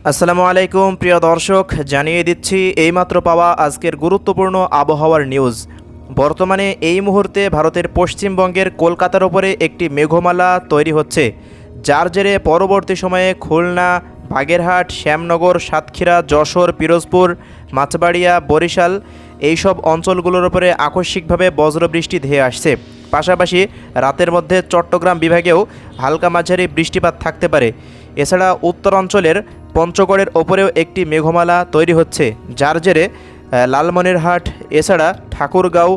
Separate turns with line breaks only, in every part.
আসসালামু আলাইকুম প্রিয় দর্শক, জানিয়ে দিচ্ছি এইমাত্র পাওয়া আজকের গুরুত্বপূর্ণ আবহাওয়ার নিউজ। বর্তমানে এই মুহূর্তে ভারতের পশ্চিমবঙ্গের কলকাতার ওপরে একটি মেঘমালা তৈরি হচ্ছে, যার জেরে পরবর্তী সময়ে খুলনা, বাগেরহাট, শ্যামনগর, সাতক্ষীরা, যশোর, পিরোজপুর, মাছবাড়িয়া, বরিশাল এইসব অঞ্চলগুলোর উপরে আকস্মিকভাবে বজ্রবৃষ্টি ধেয়ে আসছে। পাশাপাশি রাতের মধ্যে চট্টগ্রাম বিভাগেও হালকা মাঝারি বৃষ্টিপাত থাকতে পারে। এছাড়া উত্তরাঞ্চলের পঞ্চগড়ের ওপরেও একটি মেঘমালা তৈরি হচ্ছে, যার জেরে লালমনিরহাট এছাড়া ঠাকুরগাঁও,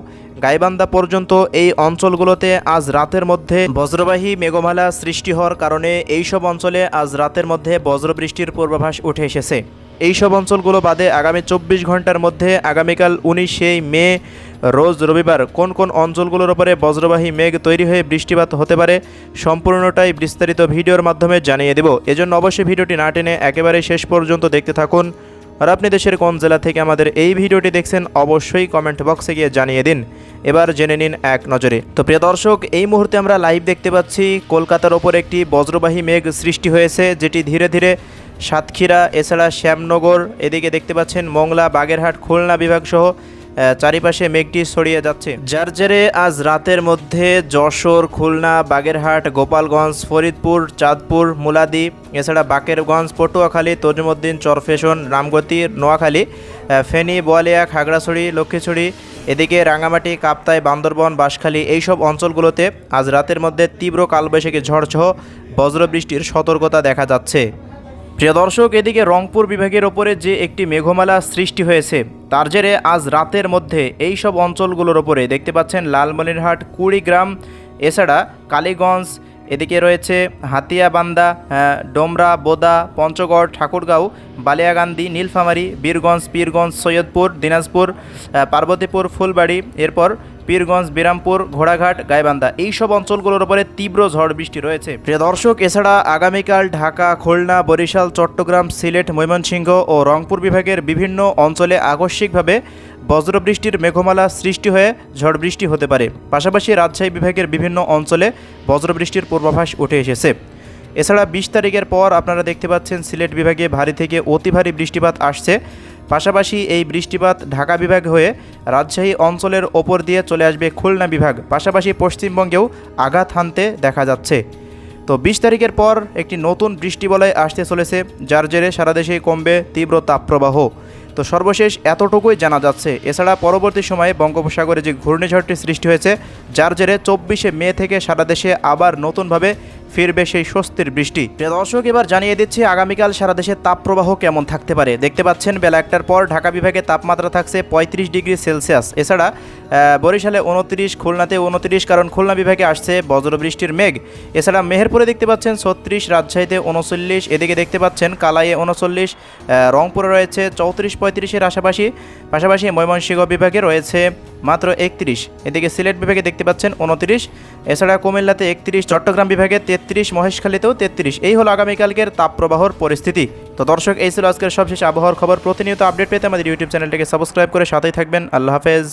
গাইবান্ধা পর্যন্ত এই অঞ্চলগুলোতে আজ রাতের মধ্যে বজ্রবাহী মেঘমালা সৃষ্টি হওয়ার কারণে এইসব অঞ্চলে আজ রাতের মধ্যে বজ্রবৃষ্টির পূর্বাভাস উঠে এসেছে। এইসব অঞ্চলগুলো বাদে আগামী 24 ঘন্টার মধ্যে আগামীকাল 19শে মে রোজ রবিবার কোন কোন অঞ্চলগুলোর উপরে বজ্রবাহী মেঘ তৈরি হয়ে বৃষ্টিপাত হতে পারে সম্পূর্ণটাই বিস্তারিত ভিডিওর মাধ্যমে জানিয়ে দেব। এজন্য অবশ্যই ভিডিওটি না টেনে একেবারে শেষ পর্যন্ত দেখতে থাকুন। আর আপনি দেশের কোন জেলা থেকে আমাদের এই ভিডিওটি দেখছেন অবশ্যই কমেন্ট বক্সে গিয়ে জানিয়ে দিন। এবার জেনে নিন এক নজরে। তো প্রিয় দর্শক, এই মুহূর্তে আমরা লাইভ দেখতে পাচ্ছি কলকাতার ওপর একটি বজ্রবাহী মেঘ সৃষ্টি হয়েছে, যেটি ধীরে ধীরে সাতক্ষীরা এছাড়া শ্যামনগর এদিকে দেখতে পাচ্ছেন মংলা, বাগেরহাট, খুলনা বিভাগ সহ চারিপাশে মেঘটি ছড়িয়ে যাচ্ছে, যার জেরে আজ রাতের মধ্যে যশোর, খুলনা, বাগেরহাট, গোপালগঞ্জ, ফরিদপুর, চাঁদপুর, মুলাদি এছাড়া বাকেরগঞ্জ, পটুয়াখালী, তজুমুদ্দিন, চরফেশন, রামগতি, নোয়াখালী, ফেনী, বোয়ালিয়া, খাগড়াছড়ি, লক্ষ্মীছড়ি এদিকে রাঙামাটি, কাপ্তাই, বান্দরবন, বাঁশখালী এইসব অঞ্চলগুলোতে আজ রাতের মধ্যে তীব্র কালবৈশাখী ঝড়সহ বজ্রবৃষ্টির সতর্কতা দেখা যাচ্ছে। প্রিয় দর্শক, এদিকে রংপুর বিভাগের ওপরে যে একটি মেঘমালা সৃষ্টি হয়েছে, তার জেরে আজ রাতের মধ্যে এই সব অঞ্চলগুলোর ওপরে দেখতে পাচ্ছেন লালমনিরহাট, কুড়িগ্রাম এছাড়া কালীগঞ্জ এদিকে রয়েছে হাতিয়াবান্ধা, ডোমরা, বোদা, পঞ্চগড়, ঠাকুরগাঁও, বালিয়াকান্দি, নীলফামারী, বীরগঞ্জ, পীরগঞ্জ, সৈয়দপুর, দিনাজপুর, পার্বতীপুর, ফুলবাড়ি, এরপর পীরগঞ্জ, বিরামপুর, ঘোড়াঘাট, গাইবান্ধা এইসব অঞ্চলগুলোর উপরে তীব্র ঝড় বৃষ্টি রয়েছে। প্রিয় দর্শক, এছাড়া আগামীকাল ঢাকা, খুলনা, বরিশাল, চট্টগ্রাম, সিলেট, ময়মনসিংহ ও রংপুর বিভাগের বিভিন্ন অঞ্চলে আকস্মিকভাবে বজ্রবৃষ্টির মেঘমালা সৃষ্টি হয়ে ঝড় বৃষ্টি হতে পারে। পাশাপাশি রাজশাহী বিভাগের বিভিন্ন অঞ্চলে বজ্রবৃষ্টির পূর্বাভাস উঠে এসেছে। এছাড়া 20 তারিখের পর আপনারা দেখতে পাচ্ছেন সিলেট বিভাগে ভারী থেকে অতি ভারী বৃষ্টিপাত আসছে। পাশাপাশি এই বৃষ্টিপাত ঢাকা বিভাগ হয়ে রাজশাহী অঞ্চলের ওপর দিয়ে চলে আসবে খুলনা বিভাগ, পাশাপাশি পশ্চিমবঙ্গেও আঘাত হানতে দেখা যাচ্ছে। তো 20 তারিখের পর একটি নতুন বৃষ্টিবলয় আসতে চলেছে, যার জেরে সারা দেশেই কমবে তীব্র তাপপ্রবাহ। তো সর্বশেষ এতটুকুই জানা যাচ্ছে। এছাড়া পরবর্তী সময়ে বঙ্গোপসাগরে যে ঘূর্ণিঝড়টি সৃষ্টি হয়েছে, যার জেরে 24শে মে থেকে সারা দেশে আবার নতুনভাবে ফিরবে সেই স্বস্তির বৃষ্টি। প্রিয় দর্শক, এবার জানিয়ে দিচ্ছি আগামীকাল সারা দেশে তাপপ্রবাহ কেমন থাকতে পারে। দেখতে পাচ্ছেন বেলা 1টার পর ঢাকা বিভাগে তাপমাত্রা থাকছে 35 ডিগ্রি সেলসিয়াস। এছাড়া বরিশালে 29, খুলনাতে 29, কারণ খুলনা বিভাগে আসছে বজ্রবৃষ্টির মেঘ। এছাড়া মেহেরপুরে দেখতে পাচ্ছেন 36, রাজশাহীতে 39, এদিকে দেখতে পাচ্ছেন কালাইয়ে 39, রংপুরে রয়েছে 34-35-এর পাশাপাশি ময়মনসিংহ বিভাগে রয়েছে মাত্র 31, এদিকে সিলেট বিভাগে দেখতে পাচ্ছেন 29, এছাড়া কুমিল্লাতে 31, চট্টগ্রাম বিভাগে 33, মহেশখালীতেও 33। এই হলো আগামীকালকের তাপপ্রবাহর পরিস্থিতি। তো দর্শক, এই ছিল আজকের সবশেষ আবহাওয়ার খবর। প্রতিনিয়ত আপডেট পেতে আমাদের ইউটিউব চ্যানেলটিকে সাবস্ক্রাইব করে সাথেই থাকবেন। আল্লাহ হাফেজ।